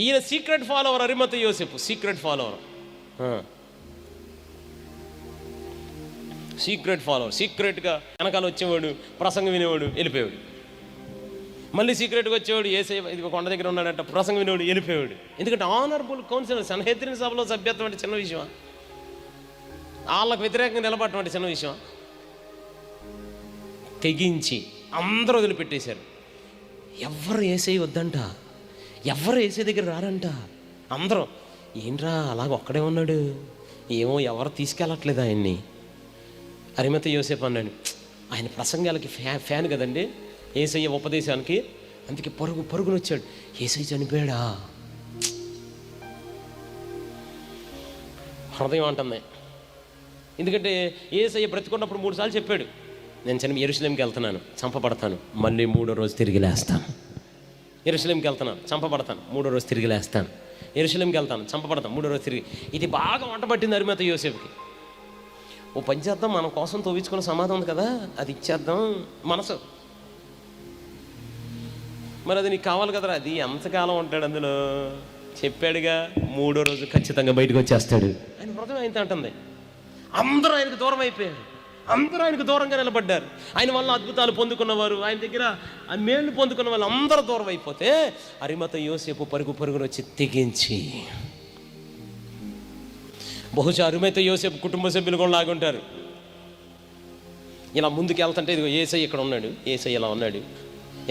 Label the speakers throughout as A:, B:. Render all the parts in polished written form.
A: ఈయన secret follower, అరిమతయి యోసేపు secret follower. Secret follower, సీక్రెట్గా వెనకాల వచ్చేవాడు, ప్రసంగం వినేవాడు, వెళ్ళిపోయాడు. మళ్ళీ సీక్రెట్గా వచ్చేవాడు, యేసయ్య ఇది కొండ దగ్గర ఉన్నాడంట, ప్రసంగం వినేవాడు, వెళ్ళిపోయాడు. ఎందుకంటే ఆనరబుల్ కౌన్సిలర్, సన్హెద్రిన్ సభలో సభ్యత్వం అంటే చిన్న విషయం, వాళ్ళకు వ్యతిరేకంగా నిలబడటం అంటే చిన్న విషయం. తెగించి అందరూ వదిలిపెట్టేశారు. ఎవరు యేసయ్య వద్దంట, ఎవరు యేసయ్య దగ్గర రారంట. అందరూ ఏంట్రా అలాగ ఒక్కడే ఉన్నాడు, ఏమో ఎవరు తీసుకెళ్ళట్లేదు ఆయన్ని. అరిమతయి యోసేపు అన్నాడు, ఆయన ప్రసంగాలకి ఫ్యాన్ కదండి యేసయ్య ఉపదేశానికి, అందుకే పరుగున వచ్చాడు. యేసయ్య చనిపోయాడా? హృదయం అంటుంది. ఎందుకంటే యేసయ్య బ్రతికున్నప్పుడు 3 సార్లు చెప్పాడు, నేను యెరూషలేంకి వెళ్తున్నాను, చంపబడతాను, మళ్ళీ 3వ రోజు తిరిగి లేస్తాను. యెరూషలేంకి వెళ్తున్నాను, చంపబడతాను, 3వ రోజు తిరిగి లేస్తాను. యెరూషలేంకి వెళ్తాను, చంపబడతాను, 3వ రోజు తిరిగి. ఇది బాగా వంట పట్టింది అరిమతయి యోసేపుకి. ఓ పని చేద్దాం, మన కోసం తవ్వించుకున్న సమాధం ఉంది కదా, అది ఇచ్చేద్దాం మనసు. మరి అది నీకు కావాలి కదరా, అది ఎంతకాలం ఉంటాడు అందులో? చెప్పాడుగా 3వ రోజు ఖచ్చితంగా బయటకు వచ్చేస్తాడు. ఆయన హృదయం ఆయన అంటుంది. అందరూ ఆయనకు దూరం అయిపోయారు, అందరూ ఆయనకు దూరంగా నిలబడ్డారు. ఆయన వల్ల అద్భుతాలు పొందుకున్నవారు, ఆయన దగ్గర మేళ్ళు పొందుకున్న వాళ్ళు అందరూ దూరం అయిపోతే అరిమతయి యోసేపు పరుగున వచ్చి తెగించి, బహుశా అరిమతయి యోసేపు కుటుంబ సభ్యులు కూడా లాగుంటారు. ఇలా ముందుకు వెళ్తుంటే ఇదిగో యేసయ్య ఇక్కడ ఉన్నాడు, యేసయ్య ఇలా ఉన్నాడు,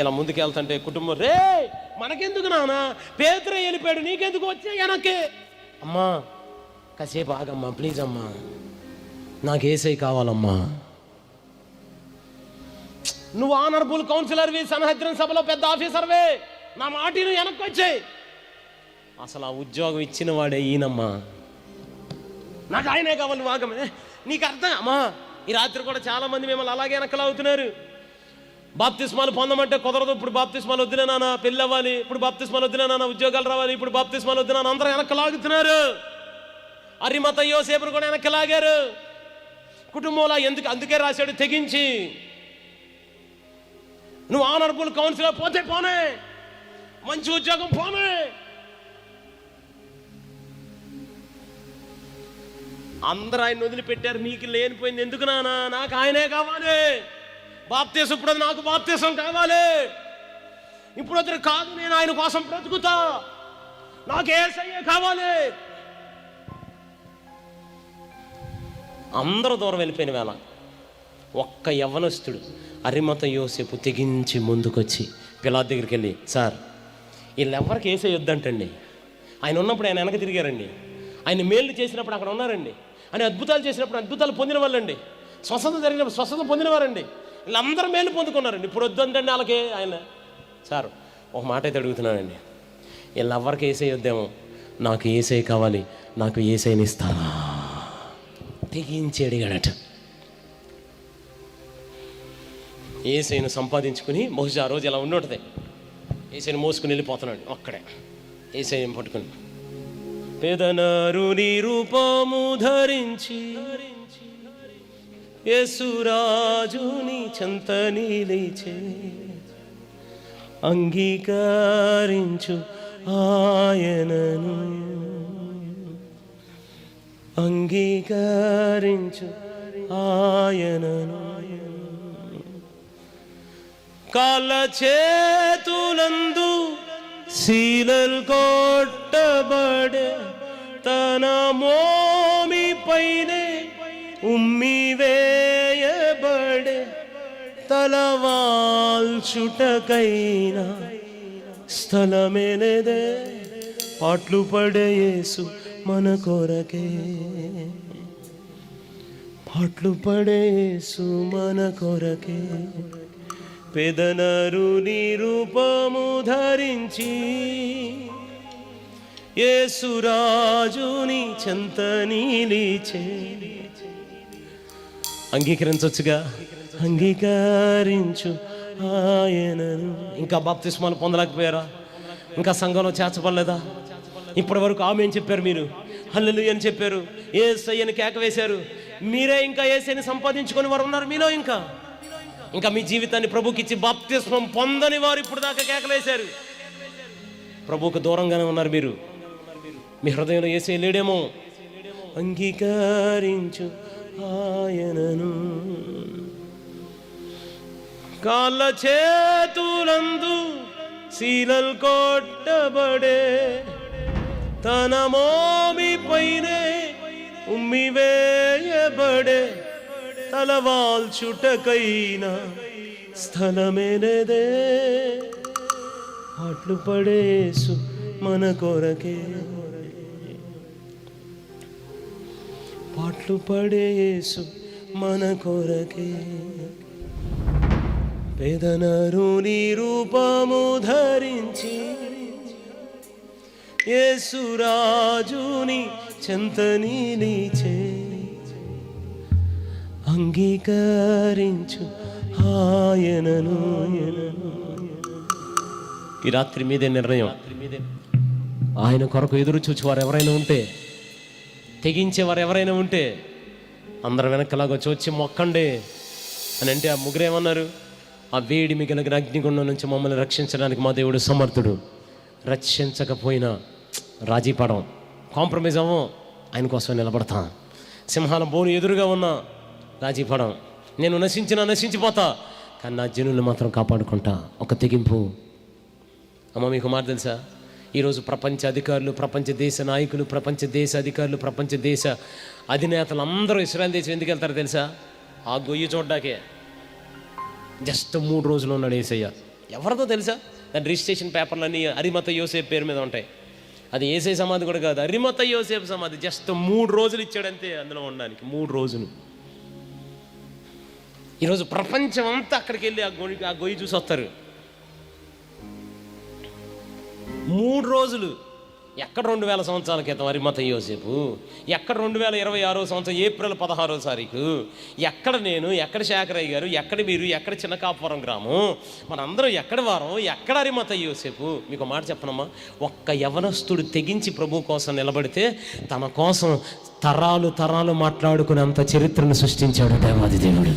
A: ఇలా ముందుకు వెళ్తుంటే కుటుంబం, రే మనకెందుకు నాన్న, పేతురు వెళ్ళిపోయాడు, నీకెందుకు వచ్చా వెనక్కి? అమ్మా కాసేపు ఆగమ్మా ప్లీజ్ అమ్మా, నాకు యేసయ్య కావాలమ్మా. నువ్వు ఆనరబుల్ కౌన్సిలర్వి, సన్హెద్రిన్ సభలో పెద్ద ఆఫీసర్వే, నా మాటిని వెనక్కి వచ్చాయి. అసలు ఆ ఉద్యోగం ఇచ్చిన వాడే ఈయనమ్మా, నాకు ఆయనే కావాలి, నువ్వు ఆగమే. నీకు అర్థం అమ్మా, ఈ రాత్రి కూడా చాలామంది మిమ్మల్ని అలాగే వెనకలాగుతున్నారు. బాప్తిస్మాలు పొందమంటే కుదరదు, ఇప్పుడు బాప్తిస్మాలు వద్దులే నాన్న, పెళ్ళి అవ్వాలి, ఇప్పుడు బాప్తిస్మాలు వద్దులే నాన్న, ఉద్యోగాలు రావాలి, ఇప్పుడు బాప్తిస్మాలు వద్దు నాన్న, అందరూ వెనకలాగుతున్నారు. అరిమతయి యోసేపును కూడా వెనకలాగారు కుటుంబంలో. అందుకే రాశాడు తెగించి, నువ్వు ఆనరబుల్ కౌన్సిలర్ పోతే పోనే, మంచి ఉద్యోగం పోనే, అందరూ ఆయన వదిలిపెట్టారు. నీకు లేనిపోయింది ఎందుకు నాన్న, నాకు ఆయనే కావాలి, బాప్తీసం ఇప్పుడు నాకు బాప్తీసం కావాలి, ఇప్పుడు వద్దు కాదు, నేను ఆయన కోసం బ్రతుకుతా, నాకు యేసయ్య కావాలి. అందరూ దూరం వెళ్ళిపోయిన వేళ ఒక్క యవ్వనస్తుడు అరిమతయి యోసేపు తెగించి ముందుకొచ్చి పిలాతు దగ్గరికి వెళ్ళి, సార్ వీళ్ళెవ్వరికి యేసయ్య వద్దంటండి, ఆయన ఉన్నప్పుడు ఆయన వెనక తిరిగారండి, ఆయన మేళ్ళు చేసినప్పుడు అక్కడ ఉన్నారండి, ఆయన అద్భుతాలు చేసినప్పుడు అద్భుతాలు పొందిన వాళ్ళండి, స్వస్థత జరిగినప్పుడు స్వస్థత పొందినవారండి, వీళ్ళందరూ మేలు పొందుకున్నారండి, ఇప్పుడు వద్దంటండి వాళ్ళకి. ఆయన సార్ ఒక మాట అయితే అడుగుతున్నానండి, వీళ్ళెవ్వరికి యేసయ్య వద్దేమో, నాకు యేసయ్య కావాలి, నాకు యేసయ్యని ఇస్తారా? తెగించి అడిగాడట. యేసయ్యను సంపాదించుకుని బహుశా ఆ రోజు ఇలా ఉండుంటుంది, యేసయ్యను మోసుకుని వెళ్ళిపోతున్నాడు ఒక్కడే, యేసయ్యను పట్టుకుని. పేదనరుని రూపము ధరించి యేసురాజుని చెంత నిలిచే, అంగీకరించు ఆయనను, అంగీకరించు ఆయనను. కాళ్ళ చేతులందు శీలలు కొట్టబడే, తన మోమి పైనే ఉమ్మి వేయబడే, తలవాల్చుటకైనా స్థలమేలేదే, పాట్లు పడే యేసు మన కొరకే, పాట్లు పడే యేసు మన కొరకే. పేదనరుని రూపము ధరించి యేసురాజుని చెంత నిలిచే. అంగీకరించొచ్చుగా, అంగీకరించు ఆయనను. ఇంకా బాప్తిస్మాలు పొందలేకపోయారా? ఇంకా సంఘంలో చేర్చబడలేదా? ఇప్పటి వరకు ఆమేన్ చెప్పారు, మీరు హల్లెలూయా అని చెప్పారు, యేసయ్యని కేక వేశారు, మీరే ఇంకా యేసయ్యని సంపాదించుకొని వారు ఉన్నారు మీలో. ఇంకా మీ జీవితాన్ని ప్రభుకి ఇచ్చి బాప్తిస్మం పొందని వారు ఇప్పుడు దాకా కేకలేశారు. ప్రభువుకు దూరంగానే ఉన్నారు మీరు. మీ హృదయంలో యేసే లేడేమో. అంగీకరించు ఆయనను. కాళ్ళ చేతులందు శీలలు కొట్టబడే, తన మోమి పైనే ఉమ్మివేయబడే, తలవాల్చుటకైనా స్థలమేనదే. పాటలు పడేసు మన కొరకే, పాటలు పడేసు మన కొరకే. పేదనరుని రూపము ధరించి యేసురాజుని చెంత నిలిచే, అంగీకరించు ఆయనను. ఈ రాత్రి మీదే నిర్ణయం. ఆయన కొరకు ఎదురు చూచేవారు ఎవరైనా ఉంటే, తెగించేవారు ఎవరైనా ఉంటే అందరు వెనకలాగా వచ్చి మొక్కండి అని అంటే, ఆ ముగ్గురు ఏమన్నారు? ఆ వేడి మిగిలిన అగ్నిగుండం నుంచి మమ్మల్ని రక్షించడానికి మా దేవుడు సమర్థుడు. రక్షించకపోయినా రాజీ పడం, కాంప్రమైజ్ అవ్వం, ఆయన కోసం నిలబడతాం. సింహాల బోను ఎదురుగా ఉన్నా రాజీ పడం. నేను నశించిపోతా, కానీ నా జనులను మాత్రం కాపాడుకుంటా. ఒక తెగింపు. అమ్మ, మీకు మాట తెలుసా? ఈరోజు ప్రపంచ అధికారులు, ప్రపంచ దేశ నాయకులు, ప్రపంచ దేశ అధికారులు, ప్రపంచ దేశ అధినేతలు అందరూ ఇశ్రాయేల్ దేశం ఎందుకు వెళ్తారో తెలుసా? ఆ గొయ్యి చూడ్డాకే. జస్ట్ 3 రోజులు ఉన్నాడు యేసయ్య. ఎవరిదో తెలుసా? దాని రిజిస్ట్రేషన్ పేపర్లన్నీ అరిమత యోసేపు పేరు మీద ఉంటాయి. అది యేసయ్య సమాధి కూడా కాదు, అరిమత యోసేపు సమాధి. జస్ట్ 3 రోజులు ఇచ్చాడంతే అందులో ఉండడానికి. 3 రోజులు. ఈరోజు ప్రపంచం అంతా అక్కడికి వెళ్ళి ఆ గొయ్యి చూసి వస్తారు. 3 రోజులు. ఎక్కడ 2000 సంవత్సరాల క్రితం అరిమత యోసేపు? ఎక్కడ 2026 సంవత్సరం ఏప్రిల్ 16వ తారీఖు? ఎక్కడ నేను, ఎక్కడ శేఖరయ్య గారు, ఎక్కడ మీరు, ఎక్కడ చిన్నకాపురం గ్రామం, మనందరం ఎక్కడ వారం, ఎక్కడ అరిమత యోసేపు? మీకు మాట చెప్పనమ్మా, ఒక్క యవనస్తుడు తెగించి ప్రభు కోసం నిలబడితే తన కోసం తరాలు మాట్లాడుకునేంత చరిత్రను సృష్టించాడు దేవాది దేవుడు.